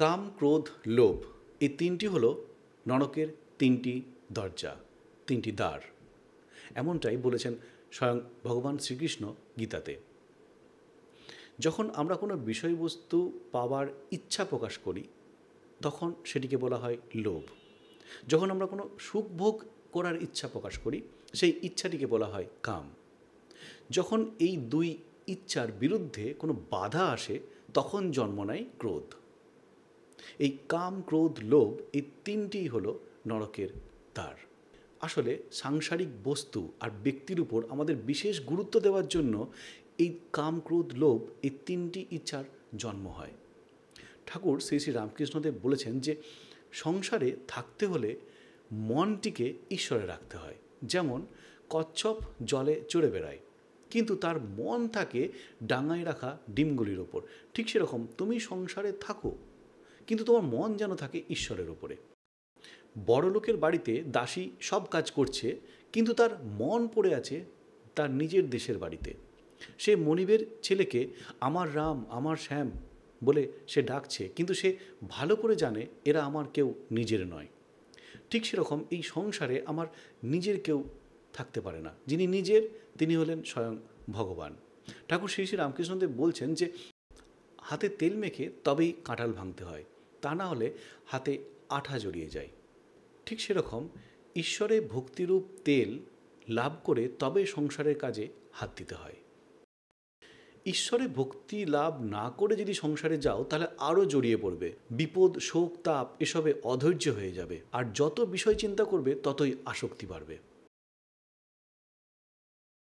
কাম, ক্রোধ, লোভ এই তিনটি হলো নরকের তিনটি দরজা, তিনটি দ্বার। এমনটাই বলেছেন স্বয়ং ভগবান শ্রীকৃষ্ণ গীতাতে। যখন আমরা কোনো বিষয়বস্তু পাওয়ার ইচ্ছা প্রকাশ করি তখন সেটিকে বলা হয় লোভ। যখন আমরা কোনো সুখ ভোগ করার ইচ্ছা প্রকাশ করি সেই ইচ্ছাটিকে বলা হয় কাম। যখন এই দুই ইচ্ছার বিরুদ্ধে কোনো বাধা আসে তখন জন্ম নেয় ক্রোধ। এই কাম, ক্রোধ, লোভ এই তিনটিই হলো নরকের দ্বার। আসলে সাংসারিক বস্তু আর ব্যক্তির উপর আমাদের বিশেষ গুরুত্ব দেওয়ার জন্য এই কাম, ক্রোধ, লোভ এই তিনটি ইচ্ছার জন্ম হয়। ঠাকুর শ্রী শ্রী রামকৃষ্ণদেব বলেছেন যে সংসারে থাকতে হলে মনটিকে ঈশ্বরে রাখতে হয়। যেমন কচ্ছপ জলে চড়ে বেড়ায় কিন্তু তার মন থাকে ডাঙায় রাখা ডিমগুলির ওপর, ঠিক সেরকম তুমি সংসারে থাকো কিন্তু তোমার মন যেন থাকে ঈশ্বরের ওপরে। বড় লোকের বাড়িতে দাসী সব কাজ করছে কিন্তু তার মন পড়ে আছে তার নিজের দেশের বাড়িতে। সে মনিবের ছেলেকে আমার রাম, আমার শ্যাম বলে সে ডাকছে কিন্তু সে ভালো করে জানে এরা আমার কেউ নিজের নয়। ঠিক সেরকম এই সংসারে আমার নিজের কেউ থাকতে পারে না। যিনি নিজের তিনি হলেন স্বয়ং ভগবান। ঠাকুর শ্রী শ্রী রামকৃষ্ণদেব বলছেন যে হাতে তেল মেখে তবেই কাঁঠাল ভাঙতে হয়, তা না হলে হাতে আঠা জড়িয়ে যায়। ঠিক সেরকম ঈশ্বরে ভক্তিরূপ তেল লাভ করে তবে সংসারের কাজে হাত দিতে হয়। ঈশ্বরে ভক্তি লাভ না করে যদি সংসারে যাও তাহলে আরও জড়িয়ে পড়বে, বিপদ, শোক, তাপ এসবে অধৈর্য হয়ে যাবে, আর যত বিষয় চিন্তা করবে ততই আসক্তি বাড়বে।